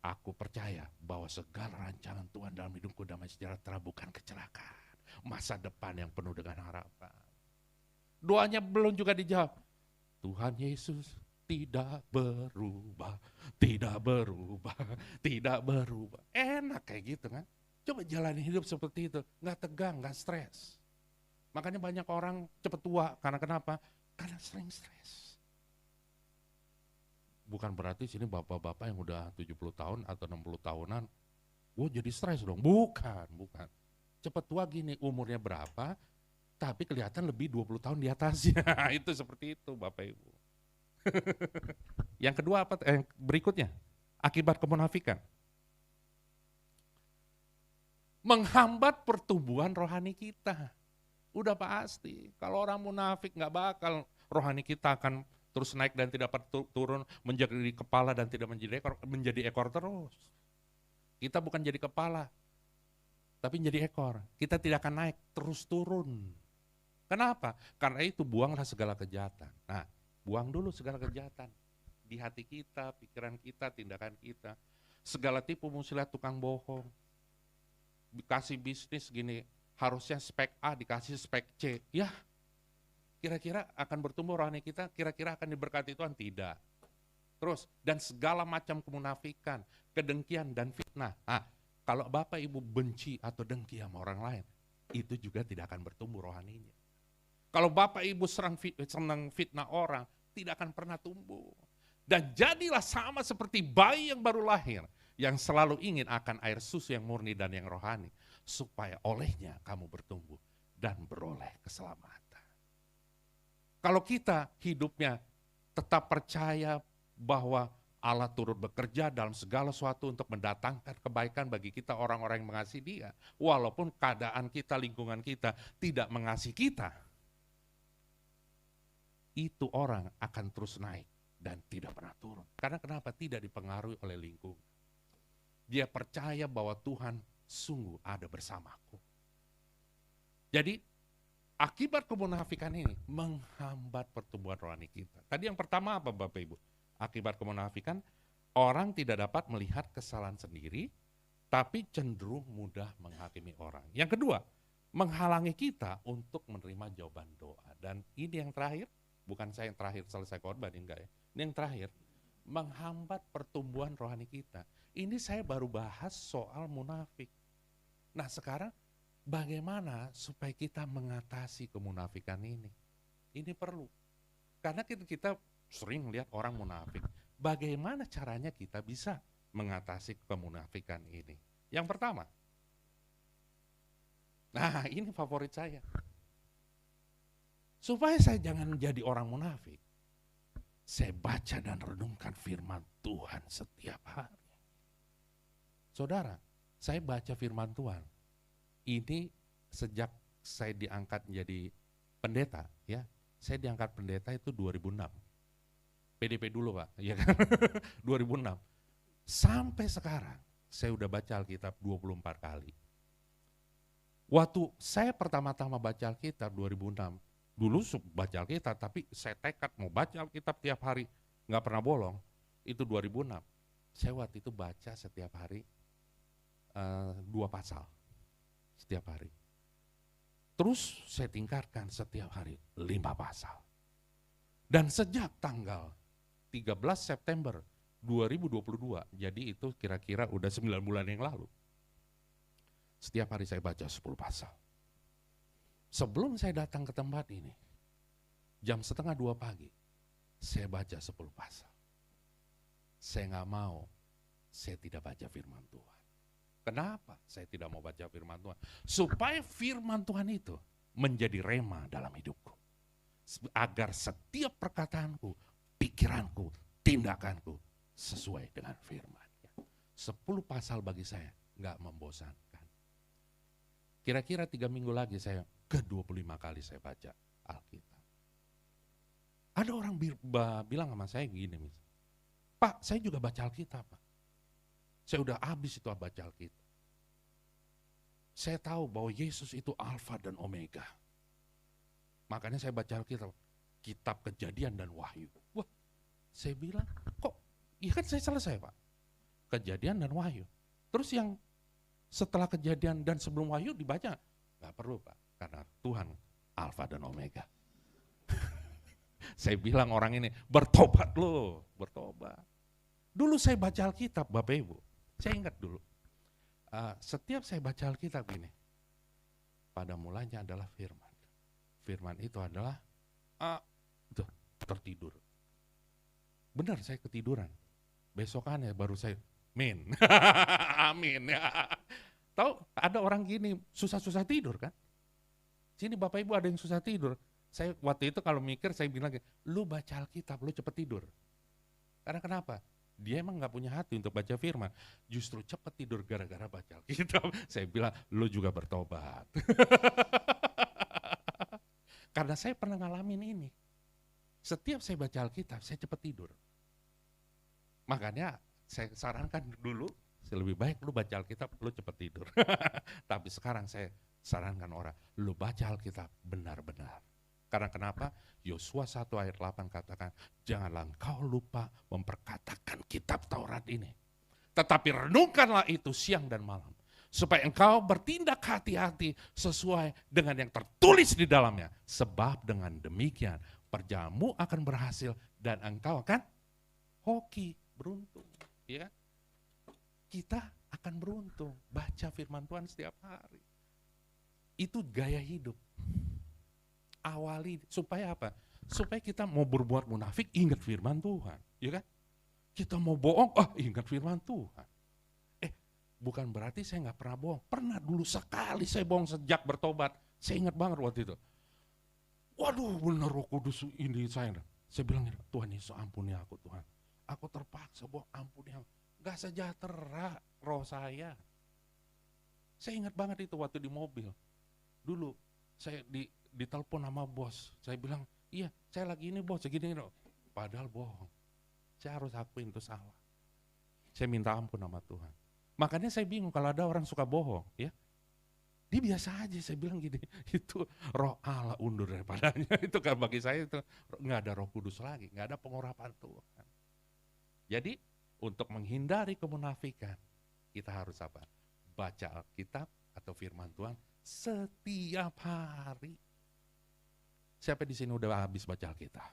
Aku percaya bahwa segala rancangan Tuhan dalam hidupku damai sejahtera bukan kecelakaan. Masa depan yang penuh dengan harapan. Doanya belum juga dijawab. Tuhan Yesus tidak berubah, tidak berubah, tidak berubah. Enak kayak gitu kan. Coba jalani hidup seperti itu. Nggak tegang, nggak stres. Makanya banyak orang cepat tua. Karena kenapa? Karena sering stres. Bukan berarti sini bapak-bapak yang udah 70 tahun atau 60 tahunan, jadi stres dong. Bukan. Cepat tua gini, umurnya berapa, tapi kelihatan lebih 20 tahun di atasnya. Itu seperti itu Bapak Ibu. Yang kedua apa? Berikutnya, akibat kemunafikan. Menghambat pertumbuhan rohani kita. Udah pasti, kalau orang munafik gak bakal rohani kita akan terus naik dan tidak turun, menjadi kepala dan tidak menjadi ekor terus. Kita bukan jadi kepala, tapi menjadi ekor. Kita tidak akan naik, terus turun. Kenapa? Karena itu buanglah segala kejahatan. Nah, buang dulu segala kejahatan. Di hati kita, pikiran kita, tindakan kita. Segala tipu muslihat, tukang bohong. Dikasih bisnis gini, harusnya spek A dikasih spek C. Ya, kira-kira akan bertumbuh rohani kita, kira-kira akan diberkati Tuhan? Tidak. Terus, dan segala macam kemunafikan, kedengkian dan fitnah. Nah, kalau Bapak Ibu benci atau dengki sama orang lain, itu juga tidak akan bertumbuh rohaninya. Kalau Bapak Ibu senang fitnah orang, tidak akan pernah tumbuh. Dan jadilah sama seperti bayi yang baru lahir, yang selalu ingin akan air susu yang murni dan yang rohani, supaya olehnya kamu bertumbuh dan beroleh keselamatan. Kalau kita hidupnya tetap percaya bahwa Allah turut bekerja dalam segala sesuatu untuk mendatangkan kebaikan bagi kita orang-orang yang mengasihi Dia, walaupun keadaan kita, lingkungan kita tidak mengasihi kita, itu orang akan terus naik dan tidak pernah turun. Karena kenapa? Tidak dipengaruhi oleh lingkungan. Dia percaya bahwa Tuhan sungguh ada bersamaku. Jadi akibat kemunafikan ini menghambat pertumbuhan rohani kita. Tadi yang pertama apa Bapak Ibu? Akibat kemunafikan, orang tidak dapat melihat kesalahan sendiri, tapi cenderung mudah menghakimi orang. Yang kedua, menghalangi kita untuk menerima jawaban doa. Dan ini yang terakhir, bukan saya yang terakhir selesai khotbah, enggak ya. Ini yang terakhir, menghambat pertumbuhan rohani kita. Ini saya baru bahas soal munafik. Nah sekarang bagaimana supaya kita mengatasi kemunafikan ini? Ini perlu. Karena kita sering lihat orang munafik. Bagaimana caranya kita bisa mengatasi kemunafikan ini? Yang pertama, nah ini favorit saya. Supaya saya jangan jadi orang munafik, saya baca dan renungkan firman Tuhan setiap hari. Saudara, saya baca firman Tuhan. Ini sejak saya diangkat menjadi pendeta, ya. Saya diangkat pendeta itu 2006. PDP dulu, Pak, ya kan? 2006. Sampai sekarang saya udah baca Alkitab 24 kali. Waktu saya pertama-tama baca Alkitab 2006, dulu baca Alkitab, tapi saya tekad mau baca Alkitab tiap hari, nggak pernah bolong. Itu 2006. Saya waktu itu baca setiap hari 2 pasal setiap hari. Terus saya tingkatkan setiap hari 5 pasal. Dan sejak tanggal 13 September 2022, jadi itu kira-kira udah 9 bulan yang lalu. Setiap hari saya baca 10 pasal. Sebelum saya datang ke tempat ini, jam 1:30 pagi, saya baca 10 pasal. Saya nggak mau, saya tidak baca firman Tuhan. Kenapa saya tidak mau baca firman Tuhan? Supaya firman Tuhan itu menjadi rema dalam hidupku. Agar setiap perkataanku, pikiranku, tindakanku sesuai dengan firman. 10 pasal bagi saya nggak membosankan. Kira-kira 3 minggu lagi saya ke-25 kali saya baca Alkitab. Ada orang bilang sama saya gini, Pak, saya juga baca Alkitab, Pak. Saya udah habis itu baca Alkitab. Saya tahu bahwa Yesus itu Alfa dan Omega. Makanya saya baca Alkitab, kitab Kejadian dan Wahyu. Wah, saya bilang, kok, iya kan saya selesai, Pak. Kejadian dan Wahyu. Terus yang setelah Kejadian dan sebelum Wahyu dibaca? Gak perlu, Pak, karena Tuhan Alfa dan Omega. Saya bilang orang ini, bertobat loh, bertobat. Dulu saya baca Alkitab, Bapak Ibu. Saya ingat dulu, setiap saya baca Alkitab ini, pada mulanya adalah firman. Firman itu adalah, tertidur. Benar, saya ketiduran. Besokannya baru saya, amin. Amin. Ya. Tahu ada orang gini, susah-susah tidur kan? Sini Bapak Ibu ada yang susah tidur. Saya waktu itu kalau mikir, saya bilang, lu baca Alkitab, lu cepet tidur. Karena kenapa? Dia emang gak punya hati untuk baca firman. Justru cepat tidur gara-gara baca Alkitab. Saya bilang, lu juga bertobat. Karena saya pernah ngalamin ini. Setiap saya baca Alkitab, saya cepat tidur. Makanya saya sarankan dulu, lebih baik lu baca Alkitab, lu cepat tidur. Tapi sekarang saya sarankan orang, lu baca Alkitab benar-benar. Karena kenapa? Yosua 1 ayat 8 katakan, janganlah engkau lupa memperkatakan kitab Taurat ini. Tetapi renungkanlah itu siang dan malam. Supaya engkau bertindak hati-hati sesuai dengan yang tertulis di dalamnya. Sebab dengan demikian perjalananmu akan berhasil dan engkau akan hoki, beruntung. Ya? Kita akan beruntung baca firman Tuhan setiap hari. Itu gaya hidup. Awali supaya apa? Supaya kita mau berbuat munafik, ingat firman Tuhan, ya kan? Kita mau bohong, ingat firman Tuhan. Bukan berarti saya nggak pernah bohong. Pernah dulu sekali saya bohong sejak bertobat. Saya ingat banget waktu itu. Waduh, benar Roh Kudus ini saya. Saya bilang, Tuhan Yesus ampuni aku Tuhan. Aku terpaksa bohong, ampuni aku. Gak sejahtera roh saya. Saya ingat banget itu waktu di mobil. Dulu saya ditelepon sama bos, saya bilang, iya saya lagi ini bos, segini. Padahal bohong. Saya harus akuin itu salah. Saya minta ampun sama Tuhan. Makanya saya bingung kalau ada orang suka bohong, ya. Dia biasa aja, saya bilang gini, itu roh Allah undur daripadanya. Itu kan bagi saya itu nggak ada Roh Kudus lagi, nggak ada pengurapan Tuhan. Jadi untuk menghindari kemunafikan, kita harus apa? Baca Alkitab atau firman Tuhan setiap hari. Siapa di sini udah habis baca Alkitab?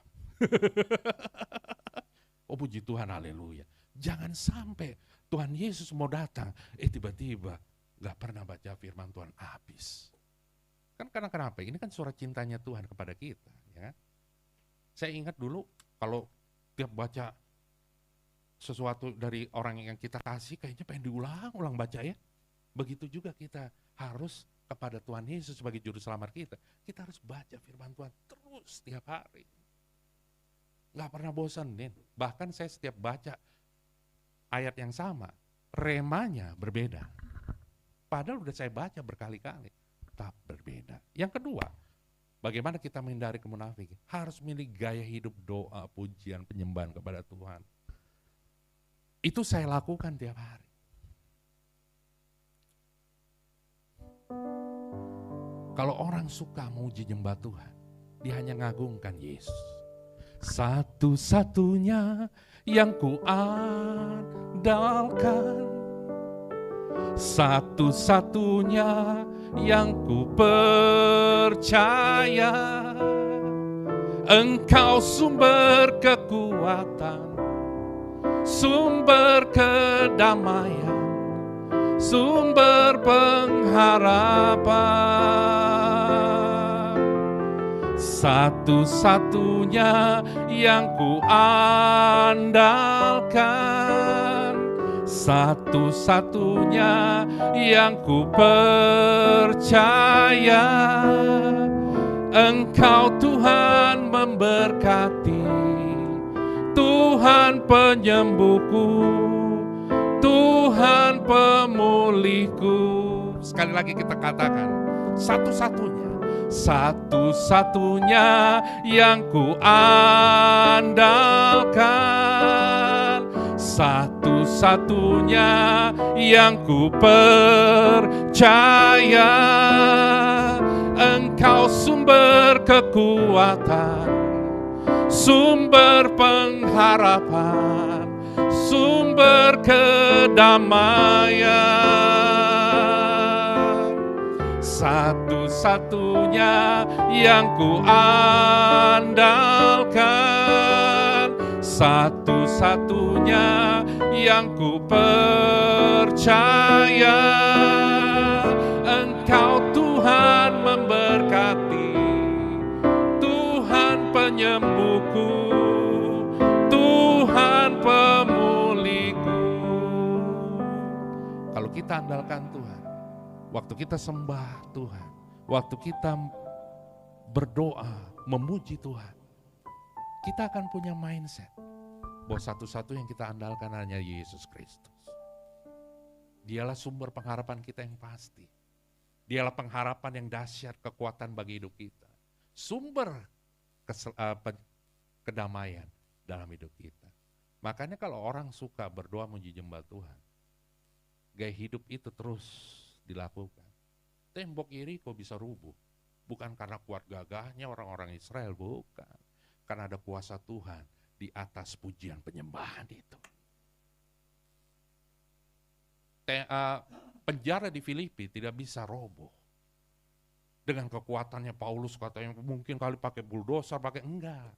Oh puji Tuhan, haleluya. Jangan sampai Tuhan Yesus mau datang, tiba-tiba gak pernah baca firman Tuhan habis. Kan karena kenapa? Ini kan surat cintanya Tuhan kepada kita. Ya. Saya ingat dulu kalau tiap baca sesuatu dari orang yang kita kasih, kayaknya pengen diulang-ulang baca ya. Begitu juga kita harus kepada Tuhan Yesus sebagai juru selamat kita. Kita harus baca firman Tuhan terus setiap hari. Gak pernah bosan, bahkan saya setiap baca ayat yang sama, remanya berbeda. Padahal udah saya baca berkali-kali, tetap berbeda. Yang kedua, bagaimana kita menghindari kemunafikan? Harus milih gaya hidup doa, pujian, penyembahan kepada Tuhan. Itu saya lakukan tiap hari. Kalau orang suka memuji nyembah Tuhan, dia hanya ngagungkan Yesus. Satu-satunya yang kuandalkan, satu-satunya yang ku percaya, Engkau sumber kekuatan, sumber kedamaian, sumber pengharapan. Satu-satunya yang ku andalkan, satu-satunya yang ku percaya, Engkau Tuhan memberkati, Tuhan penyembuhku, Tuhan pemulihku. Sekali lagi kita katakan, satu-satunya, satu-satunya yang ku andalkan, satu-satunya yang ku percaya, Engkau sumber kekuatan, sumber pengharapan, sumber kedamaian. Satu-satunya yang ku andalkan, satu-satunya yang ku percaya, Engkau Tuhan memberkati, Tuhan penyembuhku, Tuhan pemulihku. Kalau kita andalkan Tuhan, waktu kita sembah Tuhan, waktu kita berdoa, memuji Tuhan, kita akan punya mindset bahwa satu-satu yang kita andalkan hanya Yesus Kristus. Dialah sumber pengharapan kita yang pasti. Dialah pengharapan yang dahsyat, kekuatan bagi hidup kita. Sumber kedamaian dalam hidup kita. Makanya kalau orang suka berdoa memuji nyembah Tuhan, gaya hidup itu terus dilakukan. Tembok Yeriko bisa rubuh, bukan karena kuat gagahnya orang-orang Israel, bukan. Karena ada kuasa Tuhan di atas pujian penyembahan itu. Penjara di Filipi tidak bisa roboh. Dengan kekuatannya Paulus katanya mungkin kali pakai bulldozer, pakai enggak.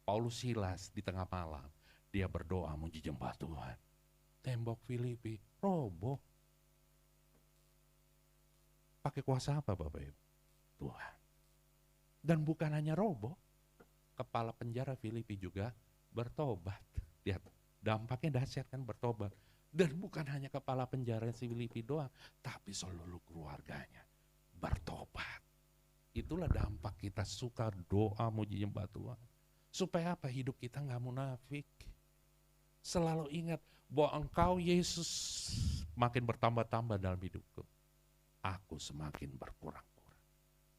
Paulus Silas di tengah malam, dia berdoa memuji nyembah Tuhan. Tembok Filipi roboh. Pakai kuasa apa Bapak Ibu? Tuhan. Dan bukan hanya roboh, kepala penjara Filipi juga bertobat. Lihat, dampaknya dahsyat kan bertobat. Dan bukan hanya kepala penjara Filipi doang, tapi seluruh keluarganya bertobat. Itulah dampak kita suka doa muji nyembah Tuhan. Supaya apa? Hidup kita gak munafik. Selalu ingat bahwa Engkau Yesus makin bertambah-tambah dalam hidupku. Aku semakin berkurang-kurang.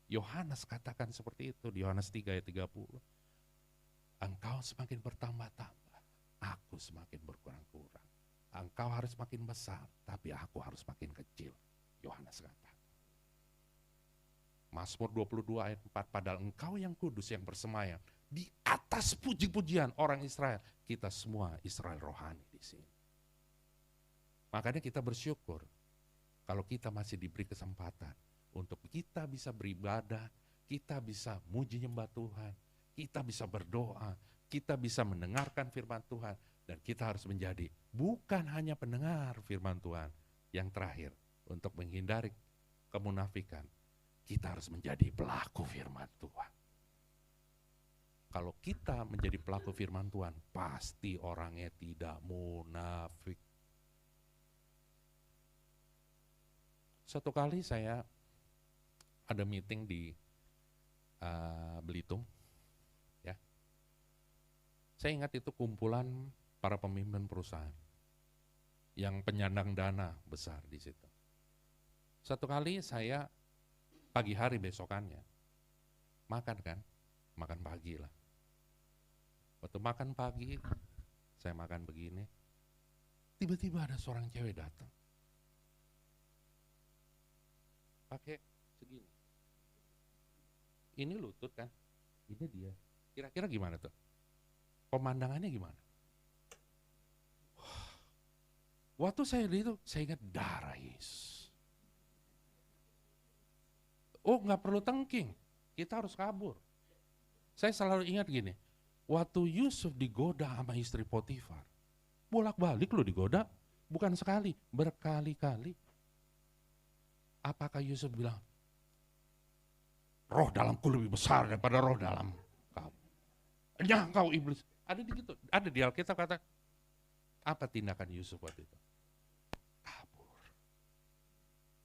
Yohanes katakan seperti itu di Yohanes 3 ayat 30. Engkau semakin bertambah-tambah, aku semakin berkurang-kurang. Engkau harus makin besar, tapi aku harus makin kecil. Yohanes kata. Mazmur 22 ayat 4, padahal Engkau yang kudus yang bersemayam di atas puji-pujian orang Israel. Kita semua Israel rohani di sini. Makanya kita bersyukur kalau kita masih diberi kesempatan untuk kita bisa beribadah, kita bisa muji nyembah Tuhan, kita bisa berdoa, kita bisa mendengarkan firman Tuhan, Dan kita harus menjadi bukan hanya pendengar firman Tuhan. Yang terakhir, untuk menghindari kemunafikan, kita harus menjadi pelaku firman Tuhan. Kalau kita menjadi pelaku firman Tuhan, pasti orangnya tidak munafik. Satu kali saya ada meeting di Belitung, ya. Saya ingat itu kumpulan para pemimpin perusahaan yang penyandang dana besar di situ. Satu kali saya pagi hari besokannya makan pagi lah. Waktu makan pagi, saya makan begini, tiba-tiba ada seorang cewek datang. Pakai segini. Ini lutut kan, ini dia. Kira-kira gimana tuh? Pemandangannya gimana? Waktu saya lihat itu, saya ingat darah Yesus. Oh, nggak perlu tengking, kita harus kabur. Saya selalu ingat gini, waktu Yusuf digoda sama istri Potifar, bolak-balik lo digoda, bukan sekali, berkali-kali. Apakah Yusuf bilang, roh dalamku lebih besar daripada roh dalam kau? Ya kau iblis. Ada di gitu, ada di Alkitab kata, apa tindakan Yusuf waktu itu? Kabur.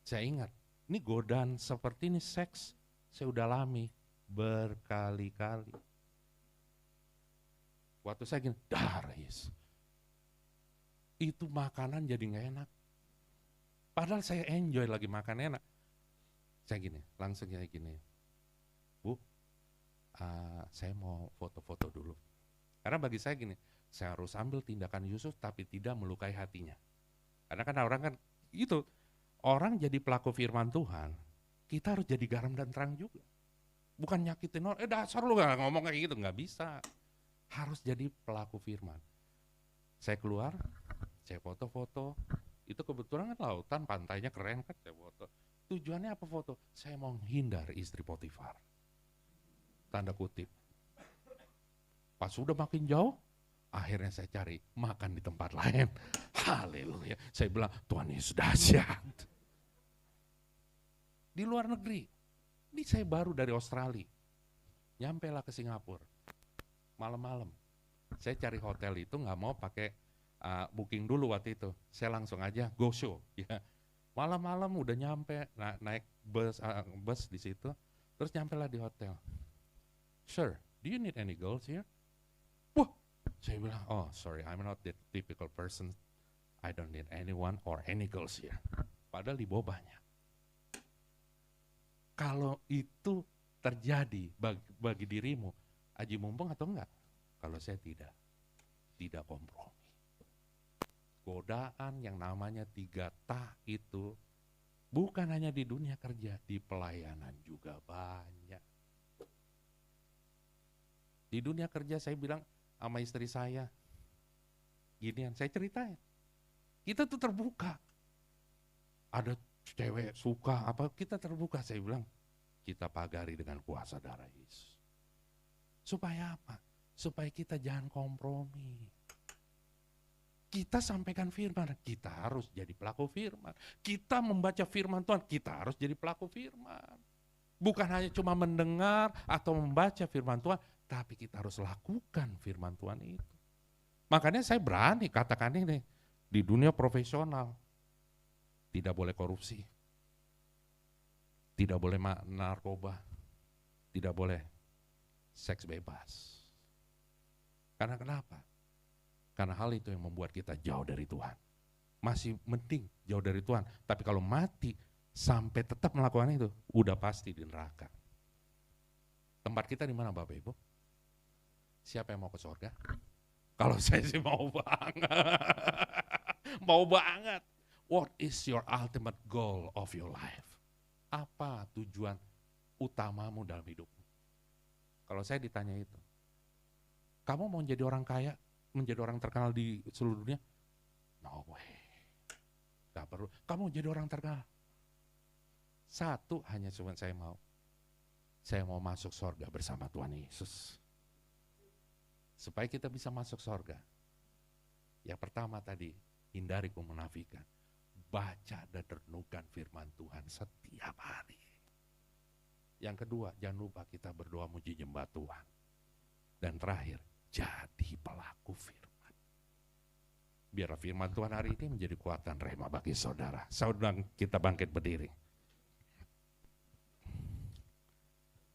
Saya ingat, ini godaan seperti ini seks, saya udah alami berkali-kali. Waktu saya gini, darah Yesus. Itu makanan jadi gak enak. Padahal saya enjoy lagi makan enak. Saya gini, langsung kayak gini. Bu, saya mau foto-foto dulu. Karena bagi saya gini, saya harus ambil tindakan Yusuf tapi tidak melukai hatinya. Karena kan orang kan itu, orang jadi pelaku firman Tuhan, kita harus jadi garam dan terang juga. Bukan nyakitin orang, dasar lu gak ngomong kayak gitu, gak bisa. Harus jadi pelaku firman. Saya keluar, saya foto-foto, itu kebetulan kan lautan, pantainya keren kan, saya foto. Tujuannya apa foto? Saya mau menghindar istri Potifar. Tanda kutip. Pas sudah makin jauh, akhirnya saya cari makan di tempat lain. Haleluya. Saya bilang, Tuhan Yesus dahsyat. Di luar negeri, ini saya baru dari Australia. Nyampe lah ke Singapura. Malam-malam. Saya cari hotel itu nggak mau pakai booking dulu waktu itu. Saya langsung aja go show. Ya. Malam-malam udah nyampe, naik bus di situ. Terus nyampe lah di hotel. Sir, do you need any girls here? Wah, saya bilang, oh sorry, I'm not the typical person. I don't need anyone or any girls here. Padahal di bawah banyak. Kalau itu terjadi bagi dirimu, aji mumpung atau enggak? Kalau saya tidak kompromi. Godaan yang namanya 3 ta itu bukan hanya di dunia kerja, di pelayanan juga banyak. Di dunia kerja saya bilang sama istri saya, ginian, saya ceritain. Kita tuh terbuka. Ada cewek suka apa, kita terbuka. Saya bilang, kita pagari dengan kuasa darah Yesus. Supaya apa? Supaya kita jangan kompromi. Kita sampaikan firman, kita harus jadi pelaku firman. Kita membaca firman Tuhan, kita harus jadi pelaku firman. Bukan hanya cuma mendengar atau membaca firman Tuhan, tapi kita harus lakukan firman Tuhan itu. Makanya saya berani katakan ini, di dunia profesional, tidak boleh korupsi, tidak boleh narkoba, tidak boleh seks bebas. Karena kenapa? Karena hal itu yang membuat kita jauh dari Tuhan. Masih penting jauh dari Tuhan, tapi kalau mati sampai tetap melakukan itu, udah pasti di neraka. Tempat kita di mana Bapak Ibu? Siapa yang mau ke surga? Kalau saya sih mau banget. Mau banget. What is your ultimate goal of your life? Apa tujuan utamamu dalam hidupmu? Kalau saya ditanya itu, kamu mau jadi orang kaya, menjadi orang terkenal di seluruh dunia? No way. Gak perlu. Kamu mau jadi orang terkenal? Satu hanya cuma saya mau. Saya mau masuk surga bersama Tuhan Yesus. Supaya kita bisa masuk surga, Yang pertama tadi, hindari kemunafikan. Baca dan renungkan firman Tuhan setiap hari. Yang kedua, jangan lupa kita berdoa muji nyembah Tuhan. Dan terakhir, jadi pelaku firman. Biar firman Tuhan hari ini menjadi kekuatan rema bagi saudara. Saudara, kita bangkit berdiri.